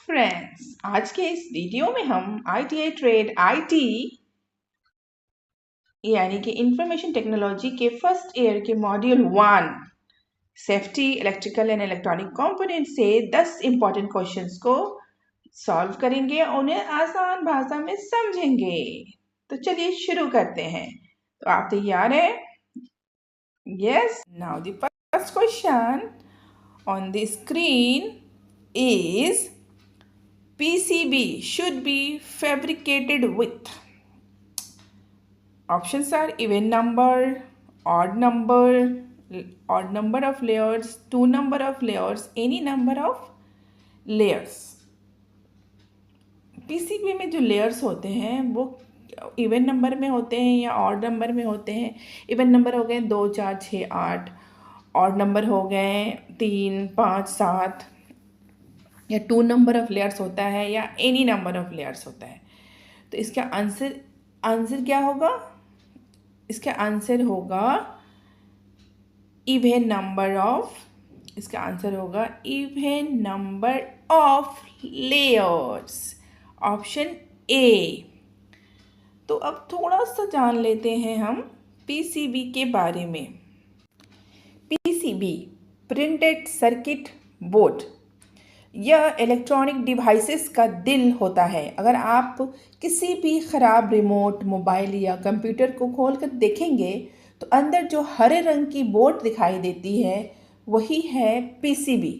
Friends, आज के इस वीडियो में हम ITI ट्रेड IT यानी कि इंफॉर्मेशन टेक्नोलॉजी के फर्स्ट ईयर के module 1 safety electrical and electronic component से 10 इंपॉर्टेंट क्वेश्चंस को सॉल्व करेंगे और उन्हें आसान भाषा में समझेंगे। तो चलिए शुरू करते हैं। तो आप तैयार हैं? Yes. Now the first question on the screen is PCB should be fabricated with. Options are even number, odd number of layers, two number of layers, any number of layers. PCB में जो layers होते हैं वो even number में होते हैं या odd number में होते हैं। इवन नंबर हो गए 2, 4, 6, 8, ऑड नंबर हो गए 3, 5, 7, या 2 नंबर ऑफ लेयर्स होता है या एनी नंबर ऑफ लेयर्स होता है। तो इसका आंसर क्या होगा? इसका आंसर होगा इवन नंबर ऑफ, इसका आंसर होगा even number of layers, option A. तो अब थोड़ा सा जान लेते हैं हम पीसीबी के बारे में। पीसीबी प्रिंटेड सर्किट बोर्ड, यह इलेक्ट्रॉनिक डिवाइसेस का दिल होता है। अगर आप किसी भी ख़राब रिमोट, मोबाइल या कंप्यूटर को खोलकर देखेंगे तो अंदर जो हरे रंग की बोर्ड दिखाई देती है वही है पीसीबी,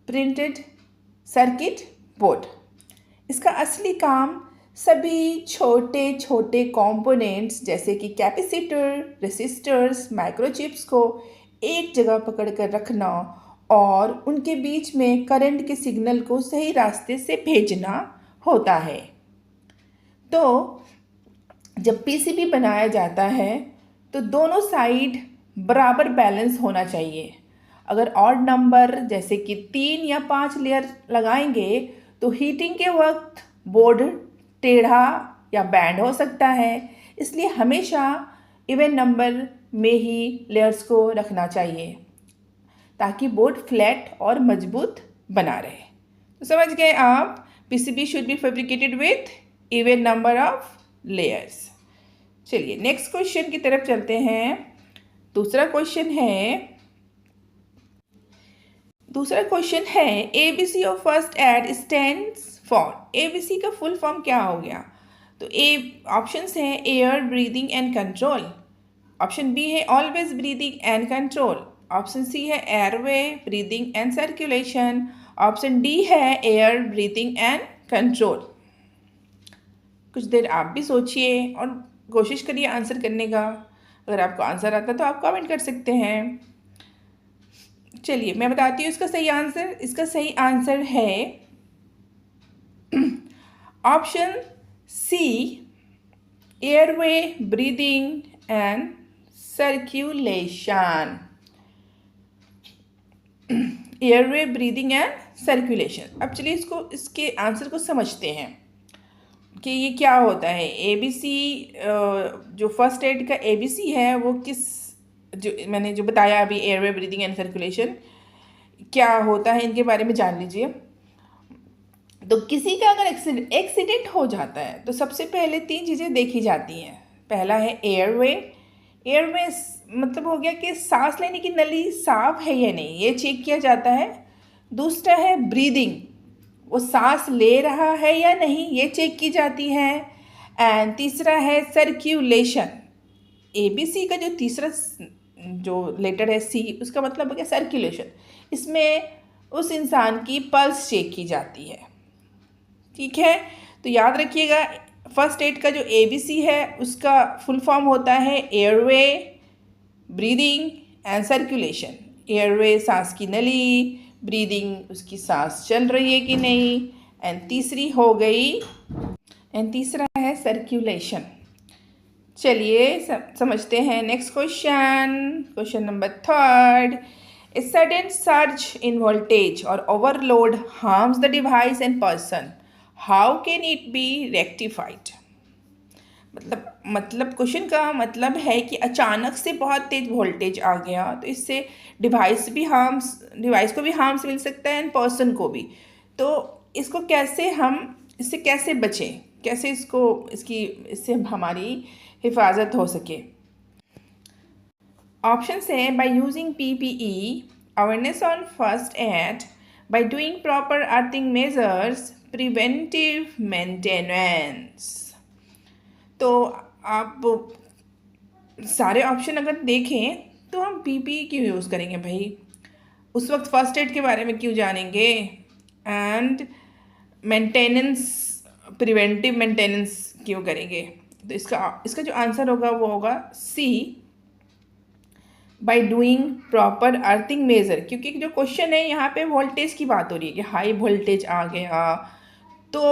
प्रिंटेड सर्किट बोर्ड। इसका असली काम सभी छोटे छोटे कंपोनेंट्स जैसे कि कैपेसिटर, रेसिस्टर्स, माइक्रोचिप्स को एक जगह पकड़कर रखना और उनके बीच में करंट के सिग्नल को सही रास्ते से भेजना होता है। तो जब पीसीबी बनाया जाता है तो दोनों साइड बराबर बैलेंस होना चाहिए। अगर ऑड नंबर जैसे कि 3 या 5 लेयर लगाएंगे तो हीटिंग के वक्त बोर्ड टेढ़ा या बैंड हो सकता है। इसलिए हमेशा इवन नंबर में ही लेयर्स को रखना चाहिए ताकि बोर्ड फ्लैट और मजबूत बना रहे। तो समझ गए आप, PCB should be fabricated with even number of layers. चलिए नेक्स्ट क्वेश्चन की तरफ चलते हैं। दूसरा क्वेश्चन है ABC of first aid stands for. ABC का फुल फॉर्म क्या हो गया? तो ऑप्शंस हैं air, breathing and control. Option B है always breathing and control. Option C है airway, breathing and circulation. Option D है एयर, ब्रीदिंग एंड कंट्रोल। कुछ देर आप भी सोचिए और कोशिश करिए आंसर करने का। अगर आपको आंसर आता तो आप कमेंट कर सकते हैं। चलिए मैं बताती हूँ इसका सही आंसर। इसका सही आंसर है option C, airway, breathing and circulation. Airway, breathing and circulation. अब चलिए इसके आंसर को समझते हैं कि ये क्या होता है। एबीसी जो फर्स्ट एड का एबीसी है वो मैंने जो बताया अभी, एयरवे, ब्रीदिंग एंड सर्कुलेशन क्या होता है इनके बारे में जान लीजिए। तो किसी का अगर एक्सीडेंट हो जाता है तो सबसे पहले 3 चीज़ें देखी जाती हैं। पहला है एयरवे। एयरवे मतलब हो गया कि सांस लेने की नली साफ है या नहीं, ये चेक किया जाता है। दूसरा है ब्रीदिंग, वो सांस ले रहा है या नहीं, ये चेक की जाती है। एंड तीसरा है सर्कुलेशन। एबीसी का जो तीसरा जो लेटर है सी, उसका मतलब हो गया सर्कुलेशन। इसमें उस इंसान की पल्स चेक की जाती है। ठीक है, तो याद रखिएगा फर्स्ट एड का जो एबीसी है उसका फुल फॉर्म होता है airway, breathing and circulation. Airway सांस की नली, ब्रीदिंग उसकी सांस चल रही है कि नहीं, एंड तीसरा है सर्कुलेशन। चलिए समझते हैं next question number 3। A sudden surge in voltage or overload harms the device and person. How can it be rectified? मतलब क्वेश्चन का मतलब है कि अचानक से बहुत तेज वोल्टेज आ गया तो इससे डिवाइस को भी हार्म्स मिल सकता है एंड पर्सन को भी। तो इसको कैसे हम इससे कैसे बचें, कैसे इससे हमारी हिफाजत हो सके। ऑप्शन है by using PPE, awareness on first aid, bye doing proper earthing measures, preventive maintenance. तो आप सारे ऑप्शन अगर देखें तो हम PPE क्यों यूज़ करेंगे भाई, उस वक्त फर्स्ट एड के बारे में क्यों जानेंगे, एंड मेंटेनेंस, प्रिवेंटिव मेंटेनेंस क्यों करेंगे। तो इसका जो आंसर होगा वो होगा C, by doing proper earthing measure, क्योंकि जो क्वेश्चन है यहाँ पे वोल्टेज की बात हो रही है कि हाई वोल्टेज आ गया तो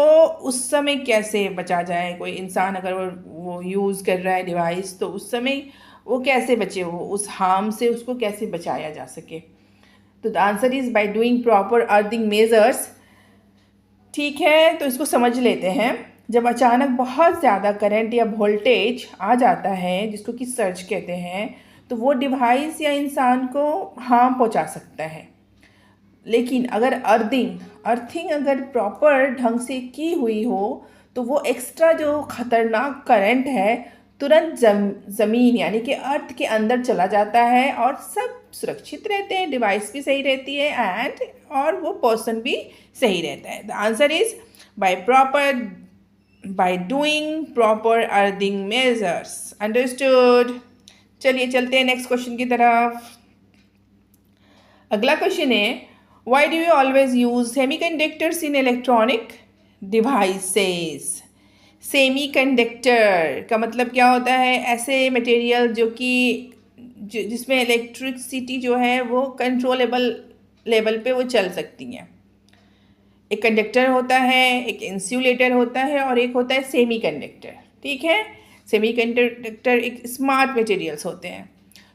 उस समय कैसे बचा जाए। कोई इंसान अगर वो यूज़ कर रहा है डिवाइस तो उस समय वो कैसे बचे, वो उस हार्म से उसको कैसे बचाया जा सके। तो the answer is by doing proper earthing measures. ठीक है, तो इसको समझ लेते हैं। जब अचानक बहुत ज़्यादा करंट या वोल्टेज आ जाता है जिसको कि सर्ज कहते हैं, तो वो डिवाइस या इंसान को हार्म पहुंचा सकता है। लेकिन अगर अर्थिंग अगर प्रॉपर ढंग से की हुई हो तो वो एक्स्ट्रा जो खतरनाक करंट है तुरंत ज़मीन यानी कि अर्थ के अंदर चला जाता है और सब सुरक्षित रहते हैं, डिवाइस भी सही रहती है एंड और वो पर्सन भी सही रहता है। The answer is by doing proper earthing measures. Understood. चलिए चलते हैं नेक्स्ट क्वेश्चन की तरफ। अगला क्वेश्चन है, why do you always use semiconductors in electronic devices. Semiconductor का मतलब क्या होता है, ऐसे मटेरियल जिसमें इलेक्ट्रिसिटी जो है वो कंट्रोलेबल लेवल पे वो चल सकती हैं। एक कंडक्टर होता है, एक इंसुलेटर होता है और एक होता है सेमीकंडक्टर। ठीक है, सेमीकंडक्टर एक स्मार्ट मटेरियल्स होते हैं।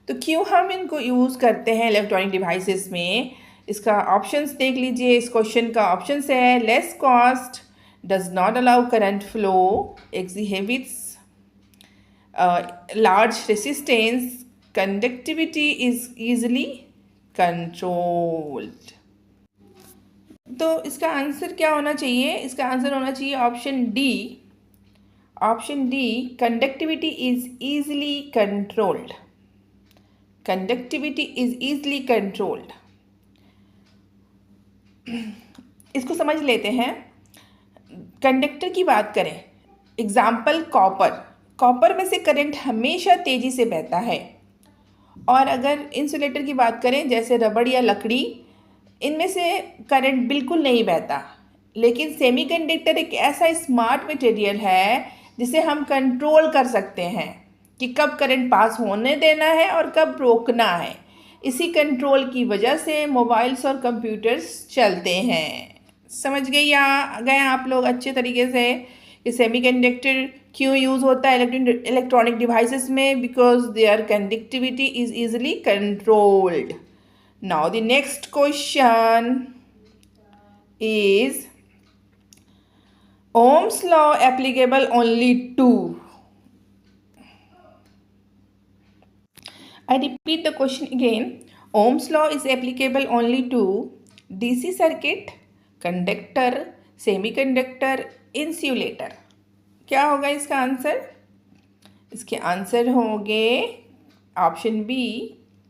तो क्यों हम इनको यूज़ करते हैं इलेक्ट्रॉनिक डिवाइसेस में, इसका ऑप्शंस देख लीजिए। इस क्वेश्चन का ऑप्शन है less cost, does not allow current flow, exhibits large resistance, conductivity is easily controlled। तो इसका आंसर क्या होना चाहिए, इसका आंसर होना चाहिए option D, conductivity is easily controlled. Conductivity is easily controlled. इसको समझ लेते हैं। कंडक्टर की बात करें, एग्जाम्पल कॉपर में से करंट हमेशा तेज़ी से बहता है। और अगर इंसुलेटर की बात करें जैसे रबड़ या लकड़ी, इनमें से करंट बिल्कुल नहीं बहता। लेकिन सेमीकंडक्टर एक ऐसा स्मार्ट मटेरियल है जिसे हम कंट्रोल कर सकते हैं कि कब करंट पास होने देना है और कब रोकना है। इसी कंट्रोल की वजह से मोबाइल्स और कंप्यूटर्स चलते हैं। समझ गए आप लोग अच्छे तरीके से कि सेमीकंडक्टर क्यों यूज़ होता है इलेक्ट्रॉनिक डिवाइसेस में, because their conductivity is easily controlled. Now the next question is Ohm's law applicable only to, I repeat the question again. Ohm's law is applicable only to DC circuit, conductor, semiconductor, insulator. क्या होगा इसका answer, इसके answer होंगे option B,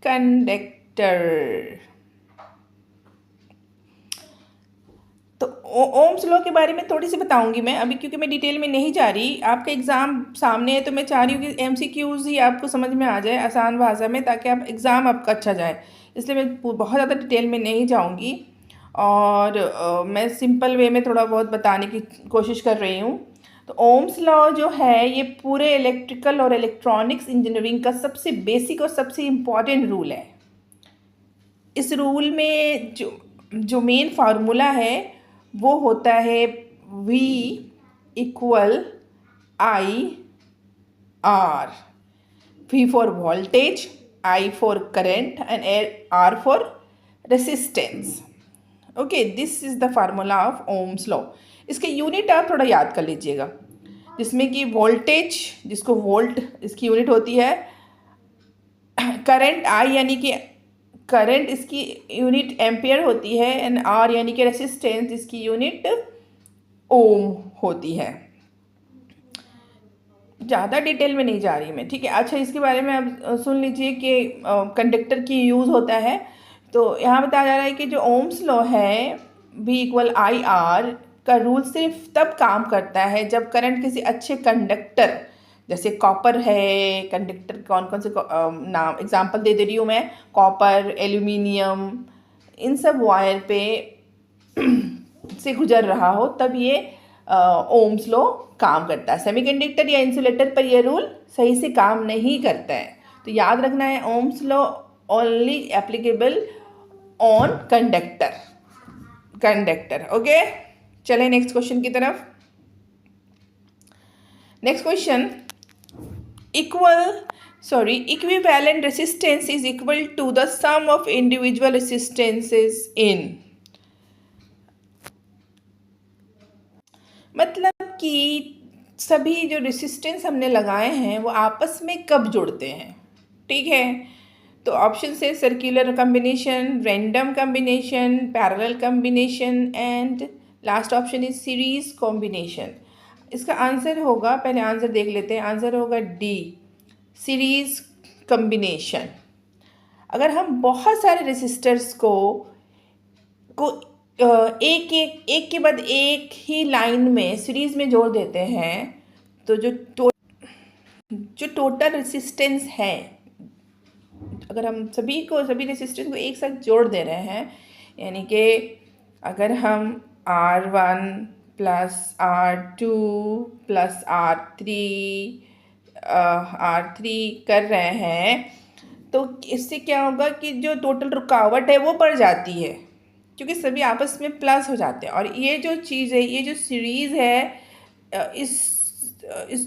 conductor. तो Ohm's law के बारे में थोड़ी सी बताऊंगी मैं अभी, क्योंकि मैं डिटेल में नहीं जा रही। आपका एग्ज़ाम सामने है तो मैं चाह रही हूँ कि MCQs ही आपको समझ में आ जाए आसान भाषा में, ताकि आप एग्ज़ाम आपका अच्छा जाए। इसलिए मैं बहुत ज़्यादा डिटेल में नहीं जाऊँगी और मैं सिंपल वे में थोड़ा बहुत बताने की कोशिश कर रही हूँ। तो ओम्स लॉ जो है ये पूरे इलेक्ट्रिकल और इलेक्ट्रॉनिक्स इंजीनियरिंग का सबसे बेसिक और सबसे इम्पॉर्टेंट रूल है। इस रूल में जो मेन फार्मूला है वो होता है V = IR। V for voltage, I for current and R for resistance. Okay, this is the formula of Ohm's law. इसके यूनिट आप थोड़ा याद कर लीजिएगा, जिसमें कि वोल्टेज, जिसको वोल्ट इसकी यूनिट होती है, करंट I यानी कि करंट इसकी यूनिट एम्पियर होती है एंड आर यानी कि रेसिस्टेंस इसकी यूनिट ओम होती है। ज़्यादा डिटेल में नहीं जा रही मैं, ठीक है। अच्छा, इसके बारे में अब सुन लीजिए कि कंडक्टर की यूज़ होता है। तो यहाँ बताया जा रहा है कि जो ओम्स लॉ है V इक्वल आई आर का रूल सिर्फ तब काम करता है जब करंट किसी अच्छे कंडक्टर, जैसे कॉपर है, कंडक्टर कौन कौन से नाम एग्जांपल दे रही हूँ मैं, कॉपर, एल्यूमिनियम, इन सब वायर पे से गुजर रहा हो, तब ये ओम्स लॉ काम करता है। सेमीकंडक्टर या इंसुलेटर पर यह रूल सही से काम नहीं करता है। तो याद रखना है, Ohm's law only applicable on conductor. Okay, चलें नेक्स्ट क्वेश्चन की तरफ। Next question, equivalent resistance is equal to the sum of individual resistances in. मतलब कि सभी जो रेसिस्टेंस हमने लगाए हैं वो आपस में कब जुड़ते हैं, ठीक है। तो ऑप्शन से circular combination, random combination, parallel combination and last option is series combination. इसका आंसर होगा, पहले आंसर देख लेते हैं, आंसर होगा डी, सीरीज कॉम्बिनेशन। अगर हम बहुत सारे रेसिस्टर्स को एक के बाद एक ही लाइन में सीरीज में जोड़ देते हैं तो जो टोटल रेसिस्टेंस है, अगर हम सभी रेसिस्टेंस को एक साथ जोड़ दे रहे हैं, यानी कि अगर हम R1 plus R2 plus R3 कर रहे हैं, तो इससे क्या होगा कि जो टोटल रुकावट है वो बढ़ जाती है, क्योंकि सभी आपस में प्लस हो जाते हैं। और ये जो चीज़ है, ये जो सीरीज़ है, इस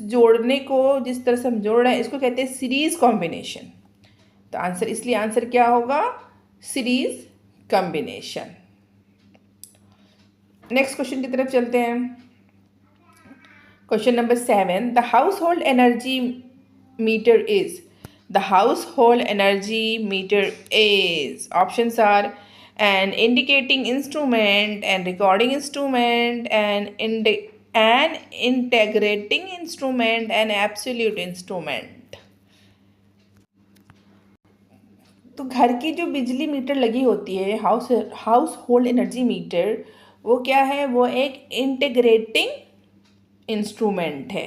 जोड़ने को जिस तरह से हम जोड़ रहे हैं इसको कहते हैं सीरीज़ कॉम्बिनेशन। तो आंसर, इसलिए आंसर क्या होगा, सीरीज़ कॉम्बिनेशन। नेक्स्ट क्वेश्चन की तरफ चलते हैं। Question number 7, the house hold energy meter is. The household energy meter is, options are an indicating instrument, and recording instrument, and an integrating instrument, and absolute instrument। तो घर की जो बिजली metre लगी होती है, हाउस होल्ड एनर्जी मीटर, वो क्या है, वो एक इंटीग्रेटिंग इंस्ट्रूमेंट है।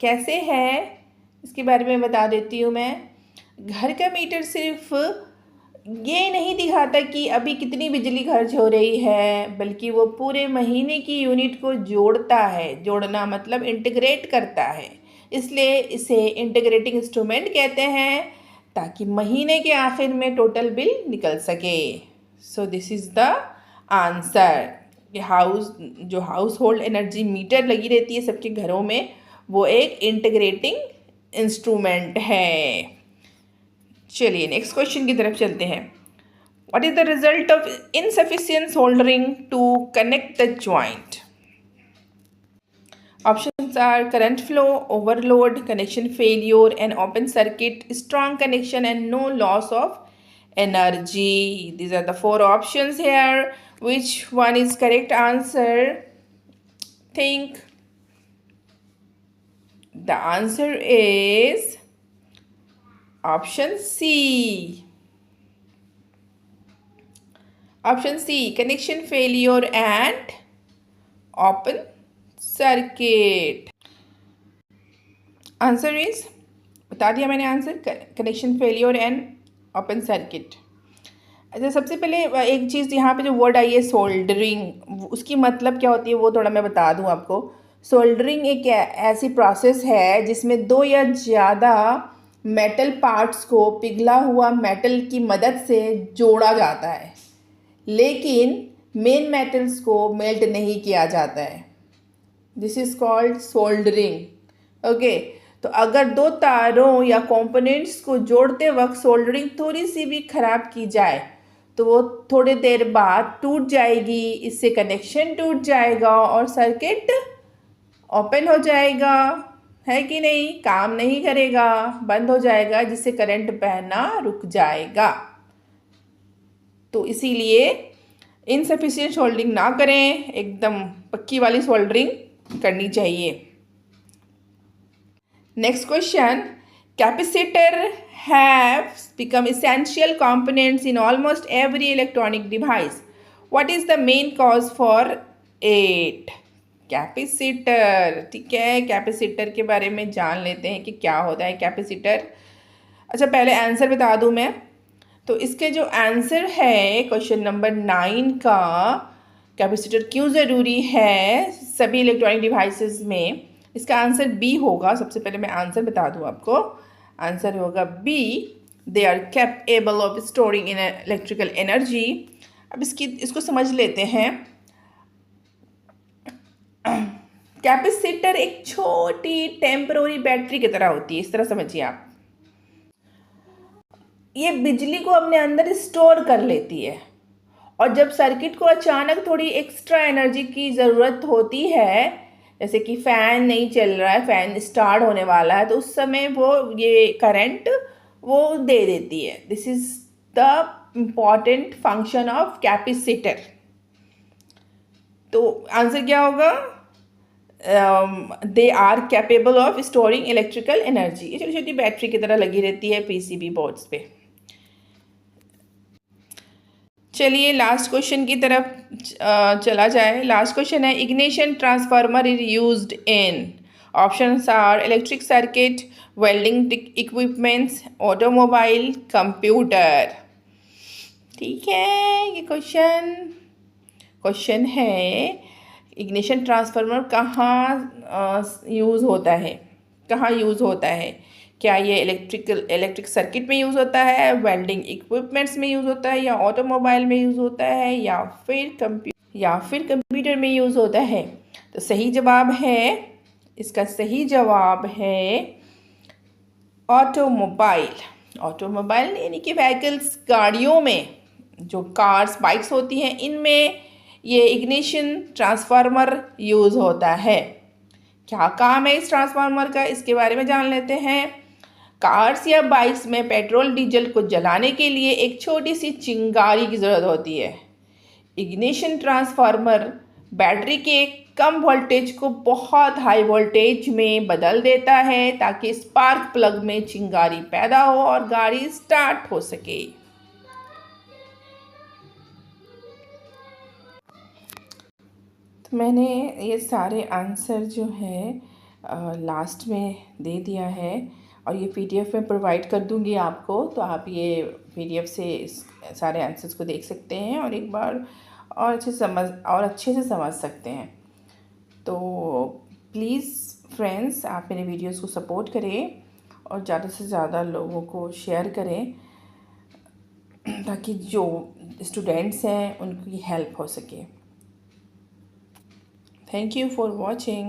कैसे है इसके बारे में बता देती हूँ मैं। घर का मीटर सिर्फ ये नहीं दिखाता कि अभी कितनी बिजली खर्च हो रही है, बल्कि वो पूरे महीने की यूनिट को जोड़ता है। जोड़ना मतलब इंटीग्रेट करता है, इसलिए इसे इंटीग्रेटिंग इंस्ट्रूमेंट कहते हैं, ताकि महीने के आखिर में टोटल बिल निकल सके। So this is the answer. जो हाउस होल्ड एनर्जी मीटर लगी रहती है सबके घरों में, वो एक इंटीग्रेटिंग इंस्ट्रूमेंट है। चलिए नेक्स्ट क्वेश्चन की तरफ चलते हैं। What is the result of insufficient soldering to connect the joint. Options are current flow, overload, connection failure and open circuit, strong connection and no loss of energy. These are the 4 options here. Which one is correct answer? Think. The answer is option C. Option C, connection failure and open circuit. Answer is, बता दिया मैंने answer, connection failure and open circuit. अच्छा, सबसे पहले एक चीज़ यहाँ पे जो वर्ड आई है सोल्डरिंग, उसकी मतलब क्या होती है वो थोड़ा मैं बता दूँ आपको। सोल्डरिंग एक ऐसी प्रोसेस है जिसमें 2 या ज़्यादा मेटल पार्ट्स को पिघला हुआ मेटल की मदद से जोड़ा जाता है, लेकिन मेन मेटल्स को मेल्ट नहीं किया जाता है। This is called soldering. Okay, तो अगर 2 तारों या कंपोनेंट्स को जोड़ते वक्त सोल्डरिंग थोड़ी सी भी खराब की जाए तो वो थोड़ी देर बाद टूट जाएगी, इससे कनेक्शन टूट जाएगा और सर्किट ओपन हो जाएगा, है कि नहीं, काम नहीं करेगा, बंद हो जाएगा, जिससे करंट बहना रुक जाएगा। तो इसीलिए इनसफिशिएंट सोल्डरिंग ना करें, एकदम पक्की वाली सोल्डरिंग करनी चाहिए। Next question, capacitor have become essential components in almost every electronic device. What is the main cause for it? Capacitor, ठीक है, कैपेसिटर के बारे में जान लेते हैं कि क्या होता है कैपेसिटर। अच्छा, पहले आंसर बता दूं मैं। तो इसके जो आंसर है क्वेश्चन नंबर 9 का, कैपेसिटर क्यों ज़रूरी है सभी इलेक्ट्रॉनिक डिवाइसेस में, इसका आंसर बी होगा। सबसे पहले मैं आंसर बता दूं आपको, आंसर होगा B, they are capable of storing in electrical energy. अब इसको समझ लेते हैं। कैपेसिटर एक छोटी टेम्पररी बैटरी की तरह होती है, इस तरह समझिए आप। ये बिजली को अपने अंदर स्टोर कर लेती है, और जब सर्किट को अचानक थोड़ी एक्स्ट्रा एनर्जी की ज़रूरत होती है, जैसे कि फ़ैन नहीं चल रहा है, फ़ैन स्टार्ट होने वाला है, तो उस समय वो ये करंट वो दे देती है। This is the important function of capacitor. तो आंसर क्या होगा? They are capable of storing electrical energy. ये छोटी छोटी बैटरी की तरह लगी रहती है पीसीबी बोर्ड्स पे। चलिए लास्ट क्वेश्चन की तरफ चला जाए। लास्ट क्वेश्चन है, ignition transformer is used in, options are electric circuit, welding equipments, automobile, computer. ठीक है, ये क्वेश्चन है, इग्निशन ट्रांसफार्मर कहाँ यूज़ होता है, कहाँ यूज़ होता है? क्या ये इलेक्ट्रिक सर्किट में यूज़ होता है, वेल्डिंग इक्विपमेंट्स में यूज़ होता है, या ऑटोमोबाइल में यूज़ होता है, या फिर कंप्यूटर में यूज़ होता है? तो सही जवाब है, इसका सही जवाब है ऑटोमोबाइल। ऑटोमोबाइल यानी कि व्हीकल्स, गाड़ियों में, जो कार्स बाइक्स होती हैं, इनमें ये इग्निशन ट्रांसफार्मर यूज़ होता है। क्या काम है इस ट्रांसफार्मर का, इसके बारे में जान लेते हैं। कार्स या बाइक्स में पेट्रोल डीजल को जलाने के लिए एक छोटी सी चिंगारी की ज़रूरत होती है। इग्निशन ट्रांसफार्मर बैटरी के कम वोल्टेज को बहुत हाई वोल्टेज में बदल देता है, ताकि स्पार्क प्लग में चिंगारी पैदा हो और गाड़ी स्टार्ट हो सके। तो मैंने ये सारे आंसर जो है लास्ट में दे दिया है, और ये पीडीएफ में प्रोवाइड कर दूंगी आपको, तो आप ये पीडीएफ से सारे आंसर्स को देख सकते हैं और एक बार और अच्छे से समझ सकते हैं। तो प्लीज़ फ्रेंड्स, आप मेरे वीडियोस को सपोर्ट करें और ज़्यादा से ज़्यादा लोगों को शेयर करें, ताकि जो स्टूडेंट्स हैं उनकी हेल्प हो सके। Thank you for watching.